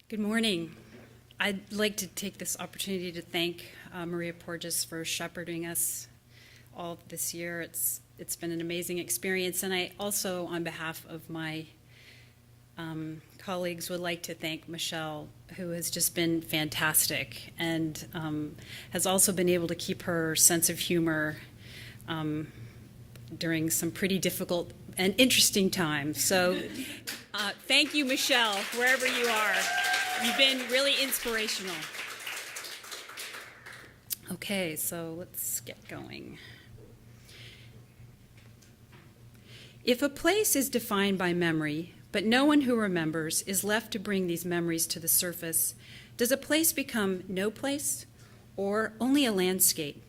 Good morning. I'd like to take this opportunity to thank Maria Porges for shepherding us all this year. It's been an amazing experience, and I also, on behalf of my colleagues, would like to thank Michelle, who has just been fantastic and has also been able to keep her sense of humor during some pretty difficult and interesting times. So thank you, Michelle, wherever you are. You've been really inspirational. Okay, so let's get going. If a place is defined by memory, but no one who remembers is left to bring these memories to the surface, does a place become no place or only a landscape?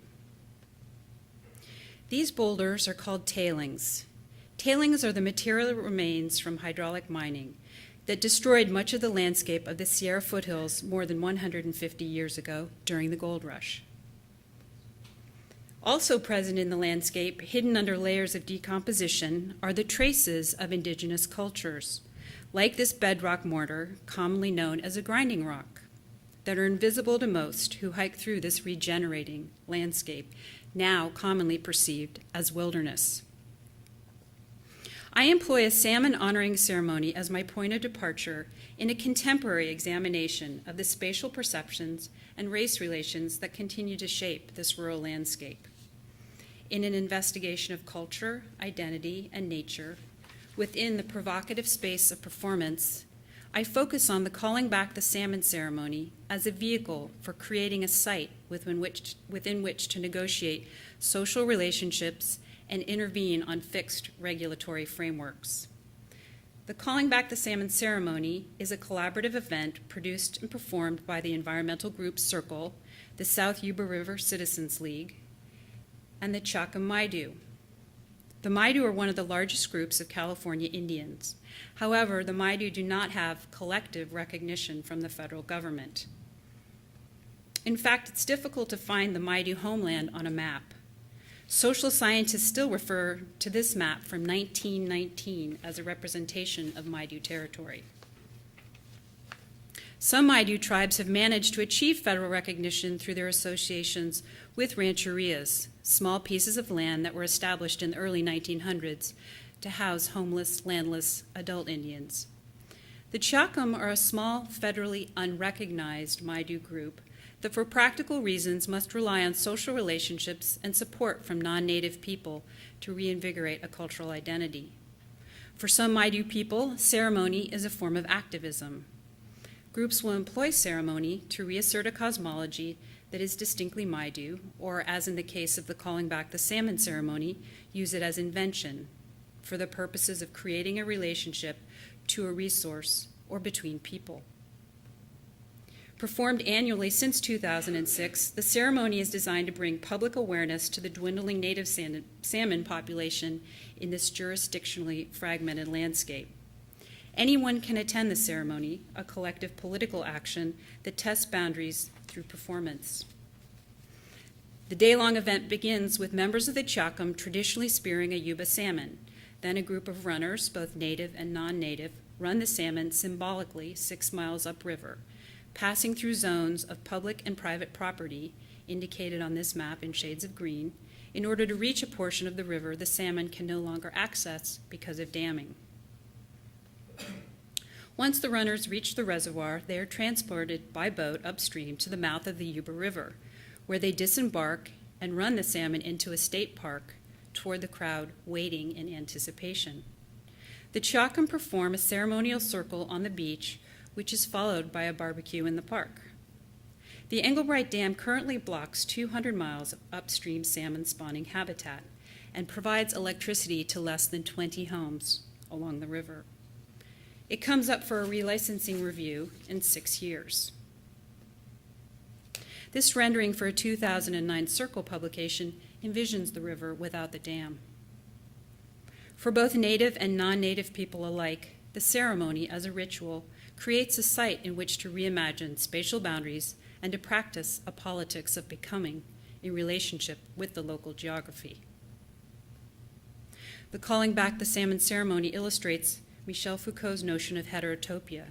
These boulders are called tailings. Tailings are the material remains from hydraulic mining that destroyed much of the landscape of the Sierra foothills more than 150 years ago during the gold rush. Also present in the landscape, hidden under layers of decomposition, are the traces of indigenous cultures, like this bedrock mortar, commonly known as a grinding rock, that are invisible to most who hike through this regenerating landscape, now commonly perceived as wilderness. I employ a salmon honoring ceremony as my point of departure in a contemporary examination of the spatial perceptions and race relations that continue to shape this rural landscape. In an investigation of culture, identity, and nature, within the provocative space of performance, I focus on the calling back the salmon ceremony as a vehicle for creating a site within which to negotiate social relationships and intervene on fixed regulatory frameworks. The Calling Back the Salmon ceremony is a collaborative event produced and performed by the environmental group Circle, the South Yuba River Citizens League, and the Choctaw Maidu. The Maidu are one of the largest groups of California Indians. However, the Maidu do not have collective recognition from the federal government. In fact, it's difficult to find the Maidu homeland on a map. Social scientists still refer to this map from 1919 as a representation of Maidu territory. Some Maidu tribes have managed to achieve federal recognition through their associations with rancherias, small pieces of land that were established in the early 1900s to house homeless, landless adult Indians. The Choctaw are a small, federally unrecognized Maidu group that for practical reasons must rely on social relationships and support from non-native people to reinvigorate a cultural identity. For some Maidu people, ceremony is a form of activism. Groups will employ ceremony to reassert a cosmology that is distinctly Maidu, or as in the case of the Calling Back the Salmon ceremony, use it as invention for the purposes of creating a relationship to a resource or between people. Performed annually since 2006, the ceremony is designed to bring public awareness to the dwindling native salmon population in this jurisdictionally fragmented landscape. Anyone can attend the ceremony, a collective political action that tests boundaries through performance. The day-long event begins with members of the Choctaw traditionally spearing a Yuba salmon. Then a group of runners, both native and non-native, run the salmon symbolically 6 miles upriver, passing through zones of public and private property, indicated on this map in shades of green, in order to reach a portion of the river the salmon can no longer access because of damming. Once the runners reach the reservoir, they are transported by boat upstream to the mouth of the Yuba River, where they disembark and run the salmon into a state park toward the crowd waiting in anticipation. The Choctaw perform a ceremonial circle on the beach, which is followed by a barbecue in the park. The Englebright Dam currently blocks 200 miles of upstream salmon spawning habitat and provides electricity to less than 20 homes along the river. It comes up for a relicensing review in 6 years. This rendering for a 2009 Circle publication envisions the river without the dam. For both native and non-native people alike, the ceremony as a ritual creates a site in which to reimagine spatial boundaries and to practice a politics of becoming in relationship with the local geography. The Calling Back the Salmon ceremony illustrates Michel Foucault's notion of heterotopia,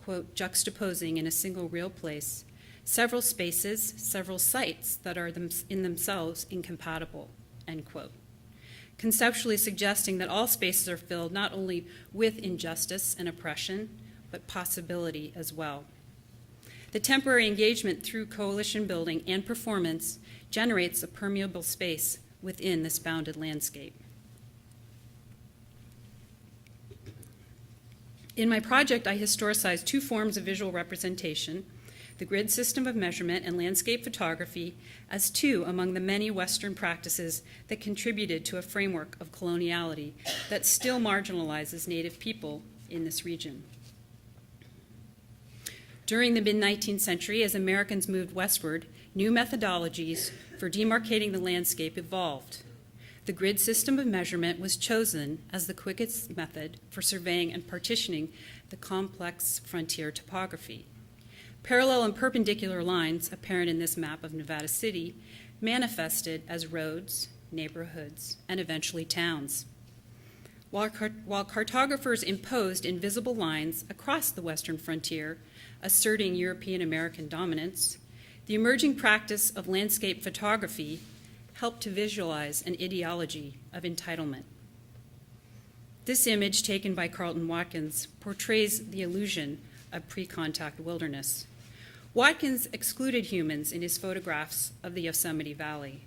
quote, juxtaposing in a single real place several spaces, several sites that are in themselves incompatible, end quote. Conceptually suggesting that all spaces are filled not only with injustice and oppression, but possibility as well. The temporary engagement through coalition building and performance generates a permeable space within this bounded landscape. In my project, I historicized two forms of visual representation, the grid system of measurement and landscape photography, as two among the many Western practices that contributed to a framework of coloniality that still marginalizes Native people in this region. During the mid-19th century, as Americans moved westward, new methodologies for demarcating the landscape evolved. The grid system of measurement was chosen as the quickest method for surveying and partitioning the complex frontier topography. Parallel and perpendicular lines, apparent in this map of Nevada City, manifested as roads, neighborhoods, and eventually towns. While cartographers imposed invisible lines across the western frontier, asserting European American dominance, the emerging practice of landscape photography helped to visualize an ideology of entitlement. This image, taken by Carlton Watkins, portrays the illusion of pre-contact wilderness. Watkins excluded humans in his photographs of the Yosemite Valley.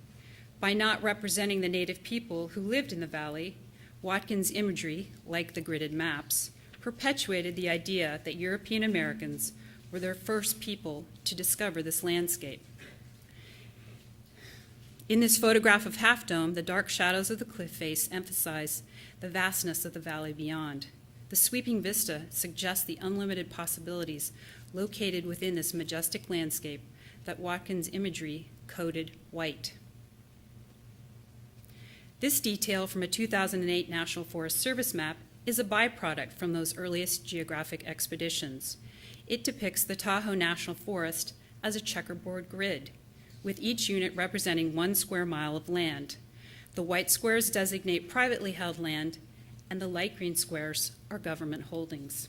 By not representing the Native people who lived in the valley, Watkins' imagery, like the gridded maps, perpetuated the idea that European Americans were the first people to discover this landscape. In this photograph of Half Dome, the dark shadows of the cliff face emphasize the vastness of the valley beyond. The sweeping vista suggests the unlimited possibilities located within this majestic landscape that Watkins' imagery coded white. This detail from a 2008 National Forest Service map is a byproduct from those earliest geographic expeditions. It depicts the Tahoe National Forest as a checkerboard grid, with each unit representing 1 square mile of land. The white squares designate privately held land, and the light green squares are government holdings.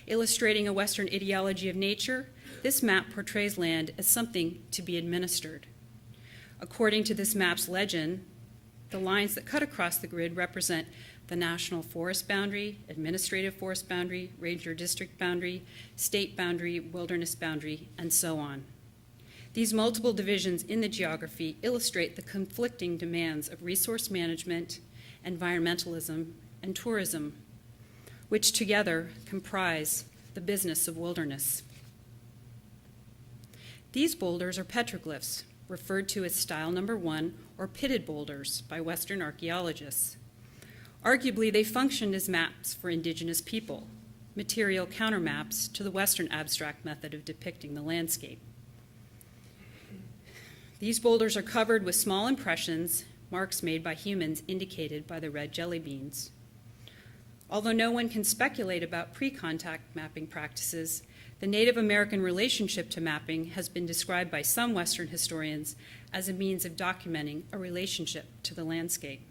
Illustrating a Western ideology of nature, this map portrays land as something to be administered. According to this map's legend, the lines that cut across the grid represent the national forest boundary, administrative forest boundary, ranger district boundary, state boundary, wilderness boundary, and so on. These multiple divisions in the geography illustrate the conflicting demands of resource management, environmentalism, and tourism, which together comprise the business of wilderness. These boulders are petroglyphs, referred to as style number 1 or pitted boulders by Western archaeologists. Arguably, they functioned as maps for indigenous people, material countermaps to the Western abstract method of depicting the landscape. These boulders are covered with small impressions, marks made by humans indicated by the red jelly beans. Although no one can speculate about pre-contact mapping practices, the Native American relationship to mapping has been described by some Western historians as a means of documenting a relationship to the landscape.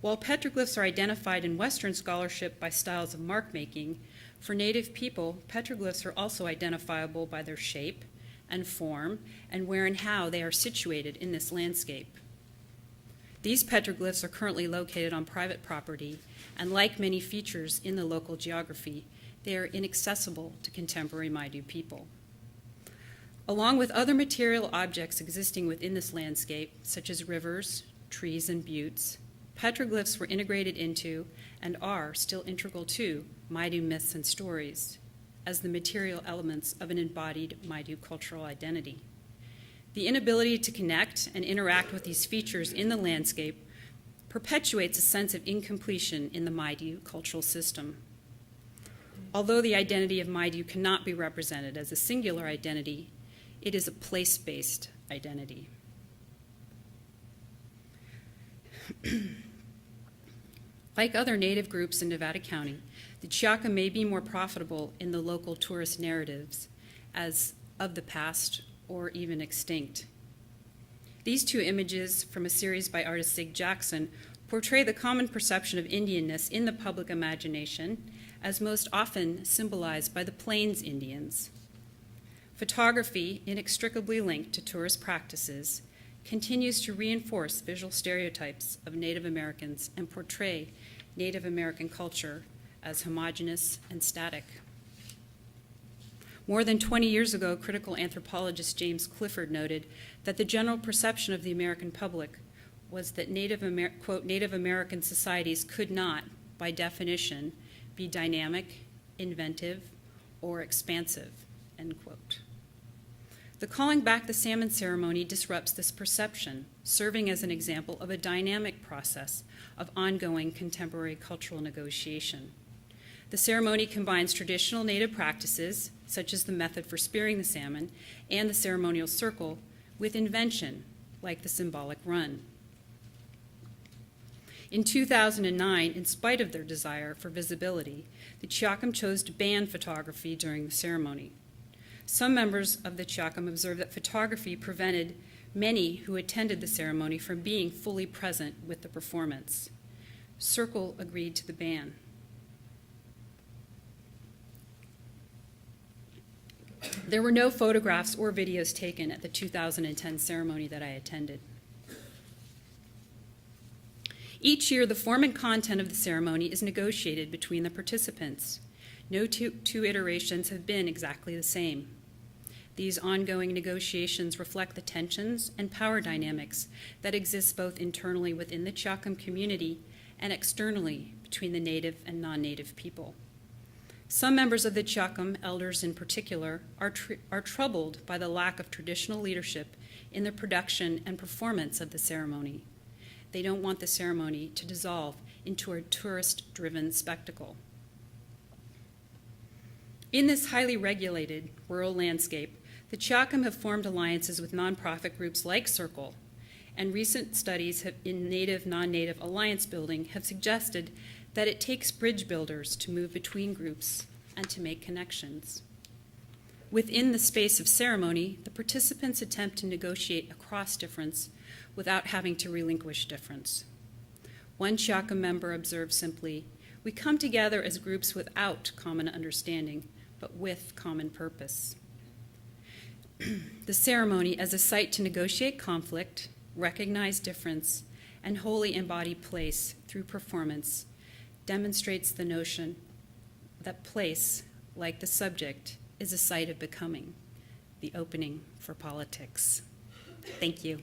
While petroglyphs are identified in Western scholarship by styles of mark-making, for Native people, petroglyphs are also identifiable by their shape and form and where and how they are situated in this landscape. These petroglyphs are currently located on private property, and like many features in the local geography, they are inaccessible to contemporary Maidu people. Along with other material objects existing within this landscape, such as rivers, trees, and buttes, petroglyphs were integrated into and are still integral to Maidu myths and stories as the material elements of an embodied Maidu cultural identity. The inability to connect and interact with these features in the landscape perpetuates a sense of incompletion in the Maidu cultural system. Although the identity of Maidu cannot be represented as a singular identity, it is a place-based identity. Like other Native groups in Nevada County, the Chiaka may be more profitable in the local tourist narratives as of the past or even extinct. These two images from a series by artist Sig Jackson portray the common perception of Indianness in the public imagination, as most often symbolized by the Plains Indians. Photography, inextricably linked to tourist practices, continues to reinforce visual stereotypes of Native Americans and portray Native American culture as homogeneous and static. More than 20 years ago, critical anthropologist James Clifford noted that the general perception of the American public was that quote, Native American societies could not, by definition, be dynamic, inventive, or expansive, end quote. The calling back the salmon ceremony disrupts this perception, serving as an example of a dynamic process of ongoing contemporary cultural negotiation. The ceremony combines traditional Native practices, such as the method for spearing the salmon and the ceremonial circle, with invention, like the symbolic run. In 2009, in spite of their desire for visibility, the Chiakum chose to ban photography during the ceremony. Some members of the Chiakum observed that photography prevented many who attended the ceremony from being fully present with the performance. Circle agreed to the ban. There were no photographs or videos taken at the 2010 ceremony that I attended. Each year, the form and content of the ceremony is negotiated between the participants. No two iterations have been exactly the same. These ongoing negotiations reflect the tensions and power dynamics that exist both internally within the Chiakum community and externally between the Native and non-Native people. Some members of the Chiakum, elders in particular, are troubled by the lack of traditional leadership in the production and performance of the ceremony. They don't want the ceremony to dissolve into a tourist-driven spectacle. In this highly regulated rural landscape, the Chiakum have formed alliances with nonprofit groups like Circle, and recent studies in Native, non-Native alliance building have suggested that it takes bridge builders to move between groups and to make connections. Within the space of ceremony, the participants attempt to negotiate across difference without having to relinquish difference. One Chiakum member observed simply, "We come together as groups without common understanding, but with common purpose." The ceremony as a site to negotiate conflict, recognize difference, and wholly embody place through performance demonstrates the notion that place, like the subject, is a site of becoming, the opening for politics. Thank you.